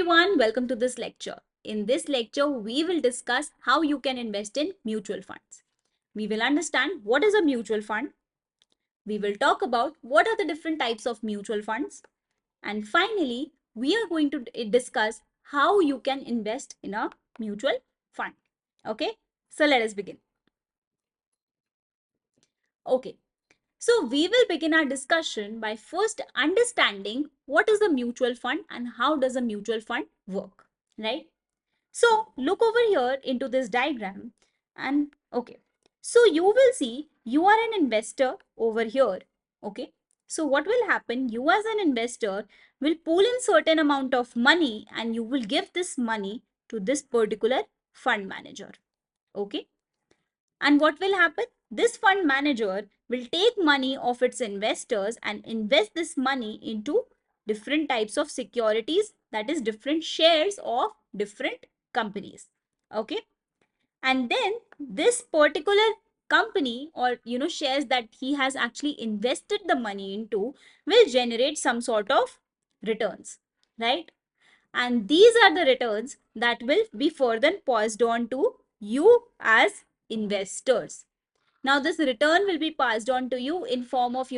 everyone, welcome to this lecture. In this lecture, we will discuss how you can invest in mutual funds. We will understand what is a mutual fund. We will talk about what are the different types of mutual funds. And finally, we are going to discuss how you can invest in a mutual fund. Okay, so let us begin. Okay, so we will begin our discussion by first understanding what is a mutual fund and how does a mutual fund work, right? So look over here into this diagram and okay. So you will see you are an investor over here. Okay. So what will happen? You as an investor will pull in certain amount of money and you will give this money to this particular fund manager. Okay. And what will happen? This fund manager will take money of its investors and invest this money into different types of securities, that is different shares of different companies. Okay. And then this particular company or shares that he has actually invested the money into will generate some sort of returns, right? And these are the returns that will be further passed on to you as investors. Now this return will be passed on to you in form of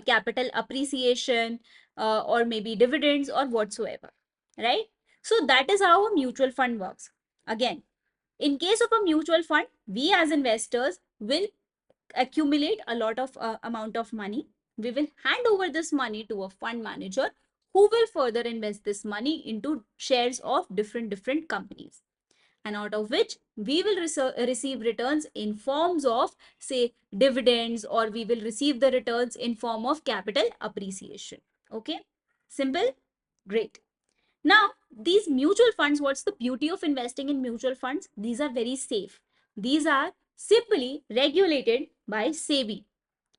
capital appreciation, or maybe dividends or whatsoever, right? So that is how a mutual fund works. Again, in case of a mutual fund, we as investors will accumulate a lot of amount of money. We will hand over this money to a fund manager who will further invest this money into shares of different companies, and out of which we will receive returns in forms of, say, dividends, or we will receive the returns in form of capital appreciation. Okay, simple, great. Now these mutual funds, what's the beauty of investing in mutual funds? These are very safe. These are simply regulated by SEBI.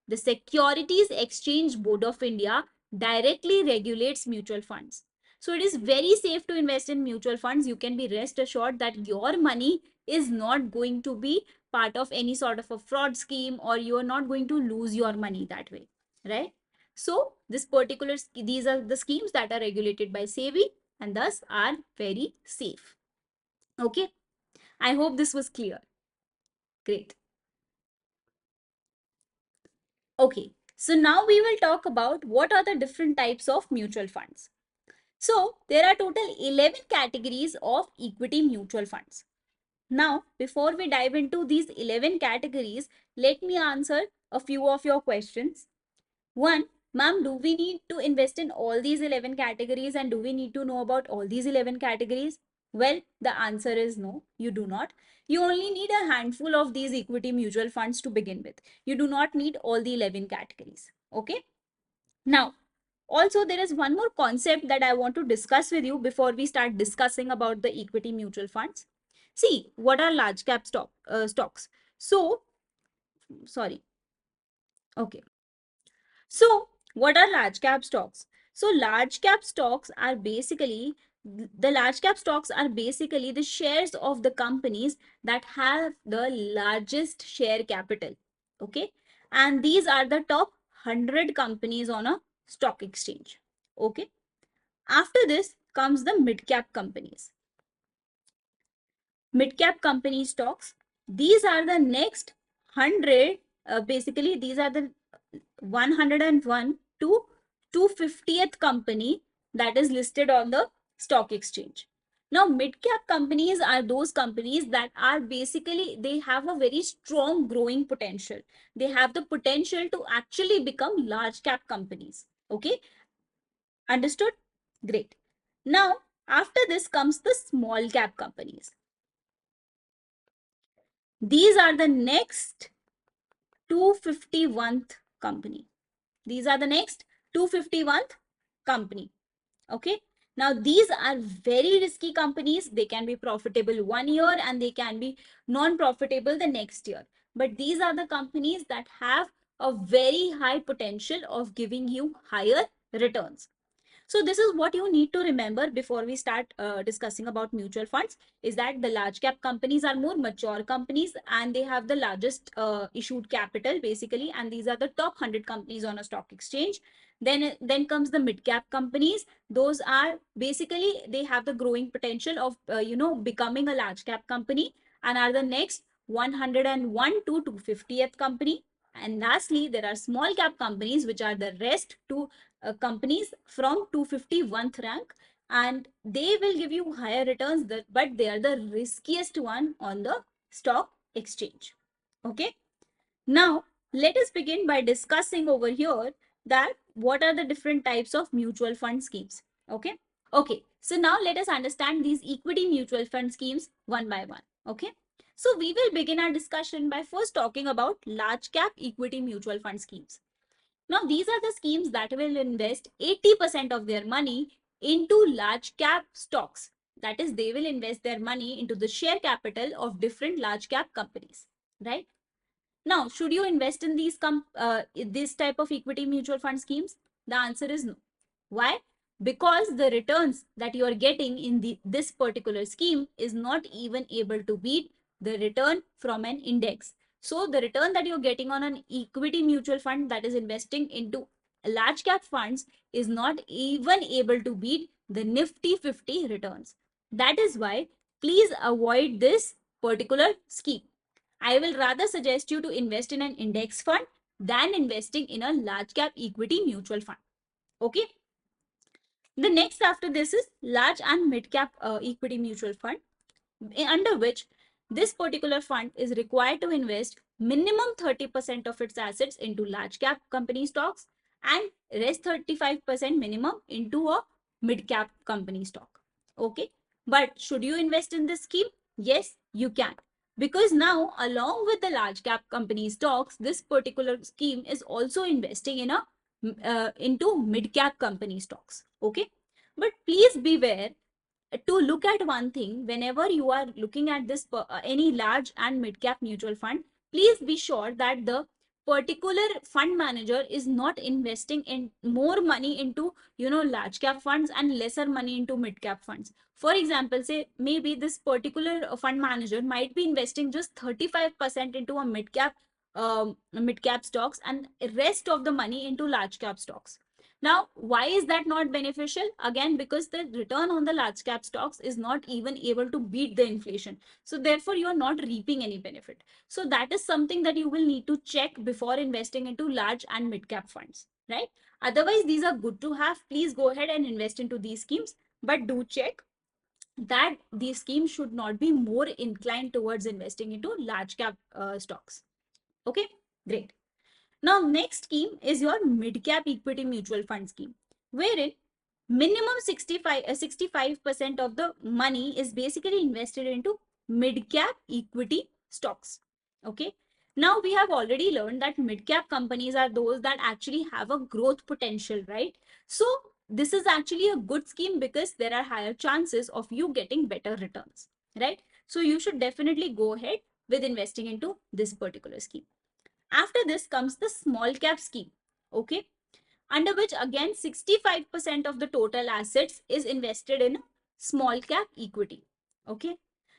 The Securities Exchange Board of India directly regulates mutual funds. So it is very safe to invest in mutual funds. You can be rest assured that your money is not going to be part of any sort of a fraud scheme, or you are not going to lose your money that way, right? So these are the schemes that are regulated by SEBI and thus are very safe. Okay, I hope this was clear. Great. Okay, so now we will talk about what are the different types of mutual funds. So there are total 11 categories of equity mutual funds. Now, before we dive into these 11 categories, let me answer a few of your questions. One, ma'am, do we need to invest in all these 11 categories and do we need to know about all these 11 categories? Well, the answer is no, you do not. You only need a handful of these equity mutual funds to begin with. You do not need all the 11 categories. Okay. Now, also there is one more concept that I want to discuss with you before we start discussing about the equity mutual funds. See, what are large cap stocks? So, sorry. Okay. So, what are large cap stocks? So, large cap stocks are basically the shares of the companies that have the largest share capital. Okay. And these are the top 100 companies on a stock exchange. Okay. After this comes the mid cap companies. Mid cap company stocks. These are the next 100. Basically, these are the 101 to 250th company that is listed on the stock exchange. Now, mid-cap companies are those companies that are basically, they have a very strong growing potential. They have the potential to actually become large cap companies. Okay, understood? Great. Now, after this comes the small cap companies. These are the next 251th company. These are the next 251th company. Okay. Now, these are very risky companies. They can be profitable 1 year and they can be non-profitable the next year. But these are the companies that have a very high potential of giving you higher returns. So this is what you need to remember before we start discussing about mutual funds, is that the large cap companies are more mature companies and they have the largest issued capital basically. And these are the top 100 companies on a stock exchange. Then comes the mid cap companies. Those are basically, they have the growing potential of becoming a large cap company, and are the next 101 to 250th company. And lastly, there are small cap companies, which are the rest to companies from 251st rank, and they will give you higher returns, but they are the riskiest one on the stock exchange. Okay. Now, let us begin by discussing over here that what are the different types of mutual fund schemes. Okay. Okay. So now let us understand these equity mutual fund schemes one by one. Okay. So we will begin our discussion by first talking about large cap equity mutual fund schemes. Now, these are the schemes that will invest 80% of their money into large cap stocks. That is, they will invest their money into the share capital of different large cap companies, right? Now, should you invest in this type of equity mutual fund schemes? The answer is no. Why? Because the returns that you are getting in this particular scheme is not even able to beat the return from an index. So the return that you're getting on an equity mutual fund that is investing into large cap funds is not even able to beat the Nifty 50 returns. That is why please avoid this particular scheme. I will rather suggest you to invest in an index fund than investing in a large cap equity mutual fund. Okay. The next after this is large and mid cap equity mutual fund, under which this particular fund is required to invest minimum 30% of its assets into large cap company stocks and rest 35% minimum into a mid cap company stock. Okay. But should you invest in this scheme? Yes, you can. Because now, along with the large cap company stocks, this particular scheme is also investing in into mid cap company stocks. Okay. But please beware to look at one thing whenever you are looking at this any large and mid cap mutual fund. Please be sure that the particular fund manager is not investing in more money into large cap funds and lesser money into mid cap funds. For example, say maybe this particular fund manager might be investing just 35% into a mid cap stocks and rest of the money into large cap stocks. Now, why is that not beneficial? Again, because the return on the large cap stocks is not even able to beat the inflation. So therefore, you are not reaping any benefit. So that is something that you will need to check before investing into large and mid cap funds, right? Otherwise, these are good to have. Please go ahead and invest into these schemes, but do check that these schemes should not be more inclined towards investing into large cap stocks. Okay, great. Now, next scheme is your mid-cap equity mutual fund scheme, wherein minimum 65% of the money is basically invested into mid-cap equity stocks. Okay. Now, we have already learned that mid-cap companies are those that actually have a growth potential, right? So, this is actually a good scheme because there are higher chances of you getting better returns, right? So, you should definitely go ahead with investing into this particular scheme. After this comes the small cap scheme, okay, under which again 65% of the total assets is invested in small cap equity. Okay.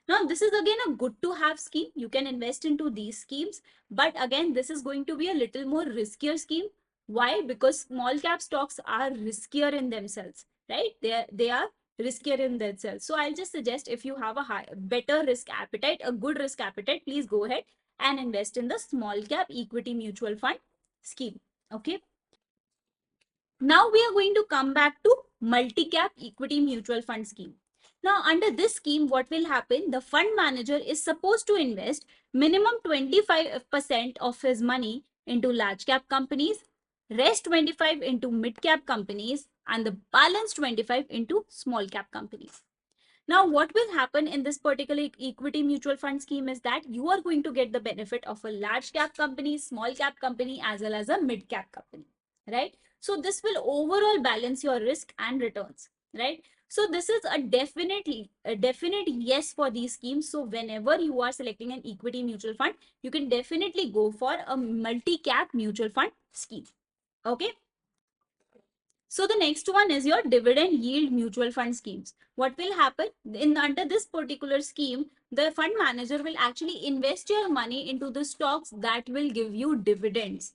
Now, this is again a good to have scheme. You can invest into these schemes, but again, this is going to be a little more riskier scheme. Why? Because small cap stocks are riskier in themselves, right? They are riskier in themselves. So I'll just suggest, if you have a better risk appetite, a good risk appetite, please go ahead and invest in the small cap equity mutual fund scheme. Okay. Now we are going to come back to multi-cap equity mutual fund scheme. Now, under this scheme, what will happen? The fund manager is supposed to invest minimum 25% of his money into large cap companies, rest 25 into mid cap companies, and the balance 25 into small cap companies. Now, what will happen in this particular equity mutual fund scheme is that you are going to get the benefit of a large cap company, small cap company, as well as a mid cap company, right? So this will overall balance your risk and returns, right? So this is a definite yes for these schemes. So whenever you are selecting an equity mutual fund, you can definitely go for a multi-cap mutual fund scheme. Okay. So the next one is your dividend yield mutual fund schemes. What will happen in under this particular scheme, the fund manager will actually invest your money into the stocks that will give you dividends.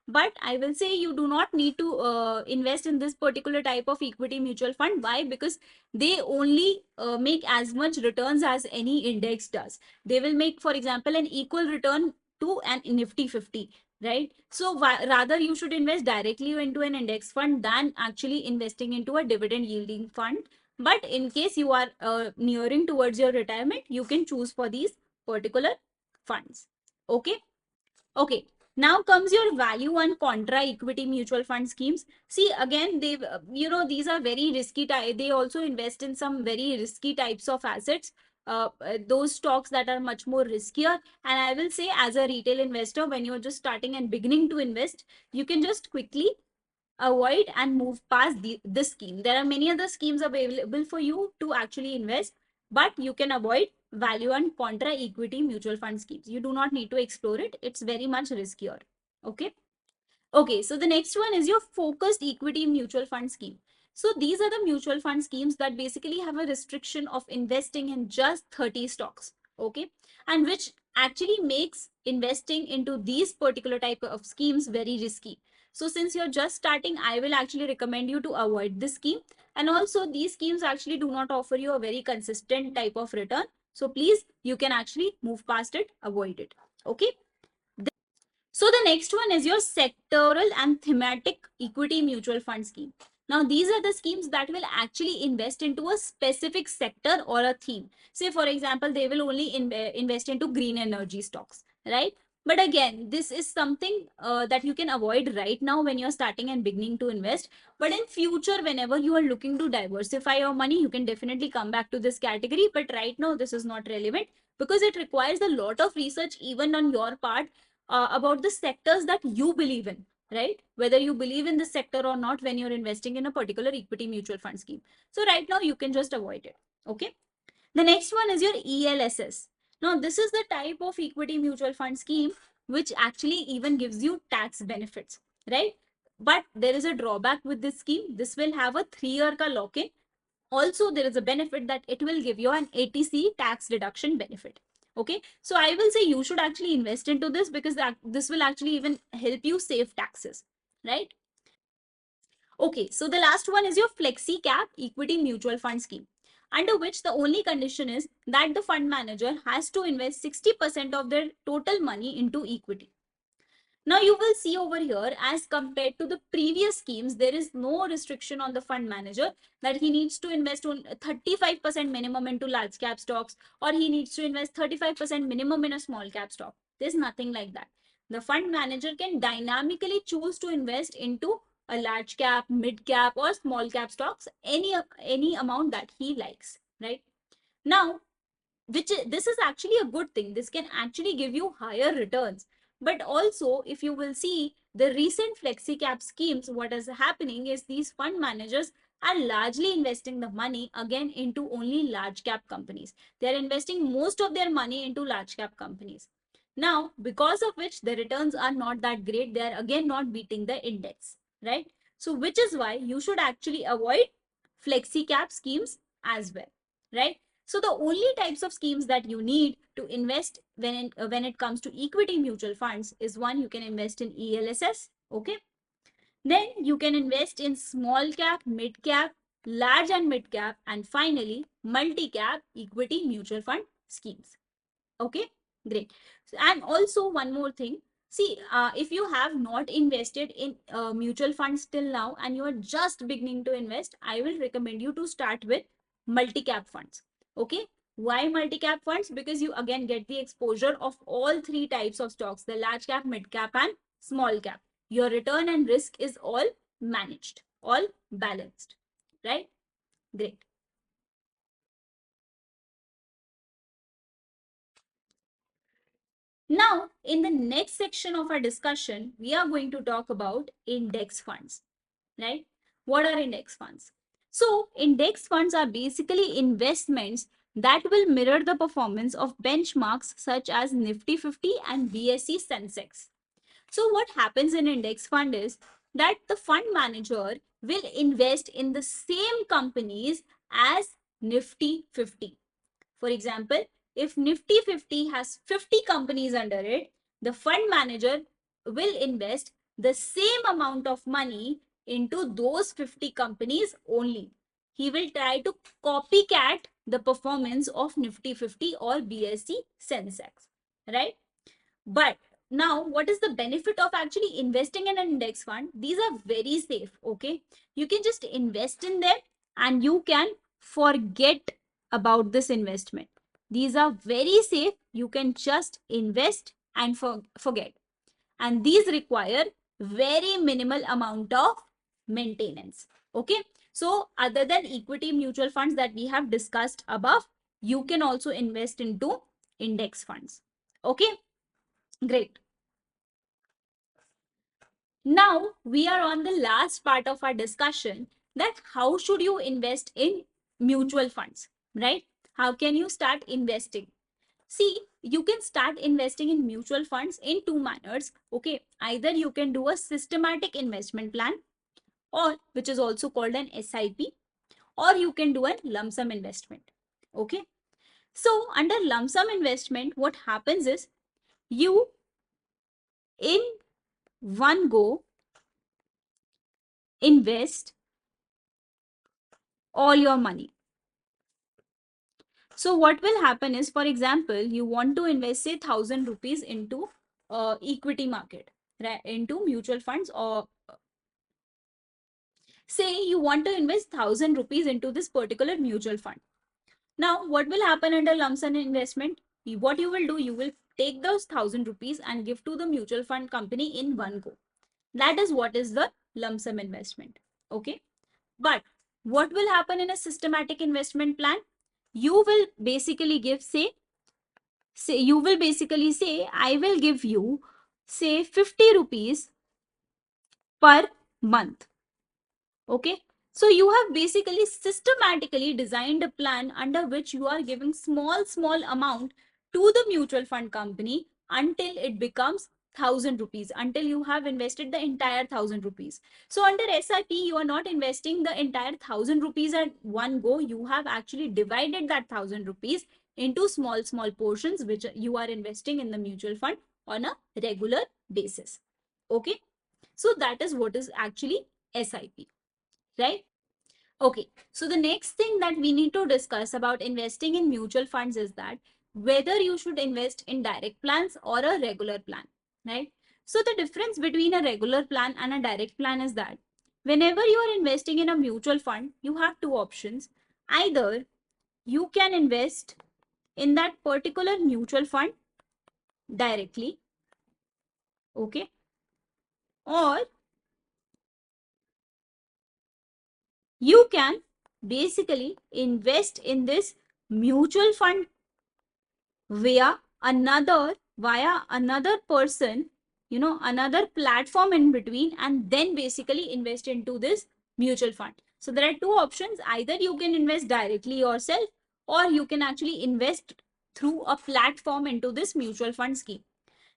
But I will say you do not need to invest in this particular type of equity mutual fund. Why? Because they only make as much returns as any index does. They will make, for example, an equal return to an Nifty 50, right? So rather you should invest directly into an index fund than actually investing into a dividend yielding fund. But in case you are nearing towards your retirement, you can choose for these particular funds. Okay. Okay. Now comes your value and contra equity mutual fund schemes. See, again, these are very risky. They also invest in some very risky types of assets. Those stocks that are much more riskier. And I will say, as a retail investor, when you're just starting and beginning to invest, you can just quickly avoid and move past this scheme. There are many other schemes available for you to actually invest, but you can avoid value and contra equity mutual fund schemes. You do not need to explore it. It's very much riskier. Okay. Okay, so the next one is your focused equity mutual fund scheme. So these are the mutual fund schemes that basically have a restriction of investing in just 30 stocks, okay? And which actually makes investing into these particular type of schemes very risky. So since you're just starting, I will actually recommend you to avoid this scheme. And also these schemes actually do not offer you a very consistent type of return. So please, you can actually move past it, avoid it, okay? So the next one is your sectoral and thematic equity mutual fund scheme. Now these are the schemes that will actually invest into a specific sector or a theme. Say for example, they will only invest into green energy stocks, right? But again, this is something that you can avoid right now when you're starting and beginning to invest. But in future, whenever you are looking to diversify your money, you can definitely come back to this category. But right now, this is not relevant because it requires a lot of research even on your part about the sectors that you believe in, right? Whether you believe in this sector or not when you're investing in a particular equity mutual fund scheme. So right now you can just avoid it. Okay. The next one is your ELSS. Now this is the type of equity mutual fund scheme which actually even gives you tax benefits, right? But there is a drawback with this scheme. This will have a 3-year ka lock-in. Also there is a benefit that it will give you an ATC tax deduction benefit. Okay, so I will say you should actually invest into this because this will actually even help you save taxes, right? Okay, so the last one is your flexi cap equity mutual fund scheme, under which the only condition is that the fund manager has to invest 60% of their total money into equity. Now you will see over here, as compared to the previous schemes, there is no restriction on the fund manager that he needs to invest on 35% minimum into large cap stocks, or he needs to invest 35% minimum in a small cap stock. There's nothing like that. The fund manager can dynamically choose to invest into a large cap, mid cap, or small cap stocks, any amount that he likes, right? Now, this is actually a good thing. This can actually give you higher returns. But also, if you will see the recent flexi cap schemes, what is happening is these fund managers are largely investing the money again into only large cap companies. They are investing most of their money into large cap companies. Now, because of which the returns are not that great, they are again not beating the index, right? So, which is why you should actually avoid flexi cap schemes as well, right? So the only types of schemes that you need to invest when it comes to equity mutual funds is, one, you can invest in ELSS, okay? Then you can invest in small cap, mid cap, large and mid cap, and finally multi cap equity mutual fund schemes. Okay, great. And also one more thing. See, if you have not invested in mutual funds till now and you are just beginning to invest, I will recommend you to start with multi-cap funds. Okay, why multi-cap funds? Because you again get the exposure of all three types of stocks, the large cap, mid cap, and small cap. Your return and risk is all managed, all balanced, right? Great. Now, in the next section of our discussion, we are going to talk about index funds, right? What are index funds? So, index funds are basically investments that will mirror the performance of benchmarks such as Nifty 50 and BSE Sensex. So what happens in index fund is that the fund manager will invest in the same companies as Nifty 50. For example, if Nifty 50 has 50 companies under it, the fund manager will invest the same amount of money into those 50 companies only. He will try to copycat the performance of Nifty 50 or BSE Sensex, right? But now, what is the benefit of actually investing in an index fund? These are very safe, okay? You can just invest in them and you can forget about this investment. These are very safe. You can just invest and forget. And these require very minimal amount of maintenance, okay? So, other than equity mutual funds that we have discussed above, you can also invest into index funds, okay? Great. Now we are on the last part of our discussion, that how should you invest in mutual funds, right? How can you start investing? See, you can start investing in mutual funds in two manners. Okay, either you can do a systematic investment plan, or which is also called an SIP, or you can do a lump sum investment. Okay, so under lump sum investment, what happens is you in one go invest all your money. So what will happen is, for example, you want to invest say 1,000 rupees into equity market, right? Into mutual funds, or say you want to invest 1,000 rupees into this particular mutual fund. Now, what will happen under lump sum investment? What you will do, you will take those 1,000 rupees and give to the mutual fund company in one go. That is what is the lump sum investment. Okay. But what will happen in a systematic investment plan? You will basically give, say you will basically say, I will give you say 50 rupees per month. Okay. So you have basically systematically designed a plan under which you are giving small amount to the mutual fund company until it becomes 1,000 rupees, until you have invested the entire 1,000 rupees. So under SIP, you are not investing the entire 1,000 rupees at one go. You have actually divided that 1,000 rupees into small portions which you are investing in the mutual fund on a regular basis. Okay. So that is what is actually SIP, right? Okay, so the next thing that we need to discuss about investing in mutual funds is that whether you should invest in direct plans or a regular plan, right? So the difference between a regular plan and a direct plan is that whenever you are investing in a mutual fund, you have two options. Either you can invest in that particular mutual fund directly, okay, or you can basically invest in this mutual fund via another person, another platform in between, and then basically invest into this mutual fund. So there are two options. Either you can invest directly yourself, or you can actually invest through a platform into this mutual fund scheme.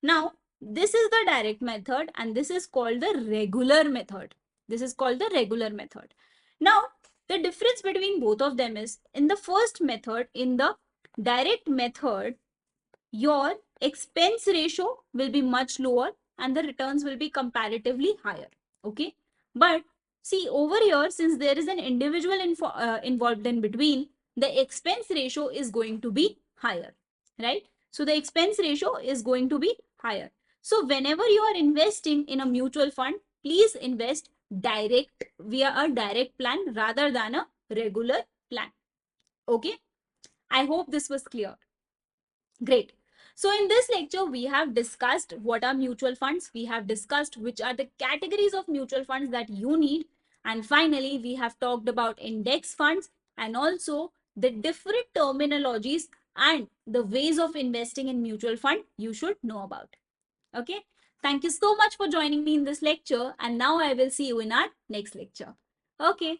Now, this is the direct method and this is called the regular method. This is called the regular method. Now, the difference between both of them is, in the first method, in the direct method, your expense ratio will be much lower and the returns will be comparatively higher. Okay. But see, over here, since there is an individual involved in between, the expense ratio is going to be higher, right? So the expense ratio is going to be higher. So whenever you are investing in a mutual fund, please invest direct via a direct plan rather than a regular plan. Okay. I hope this was clear. Great. So in this lecture, we have discussed what are mutual funds. We have discussed which are the categories of mutual funds that you need. And finally, we have talked about index funds and also the different terminologies and the ways of investing in mutual fund you should know about. Okay. Thank you so much for joining me in this lecture. And now I will see you in our next lecture. Okay.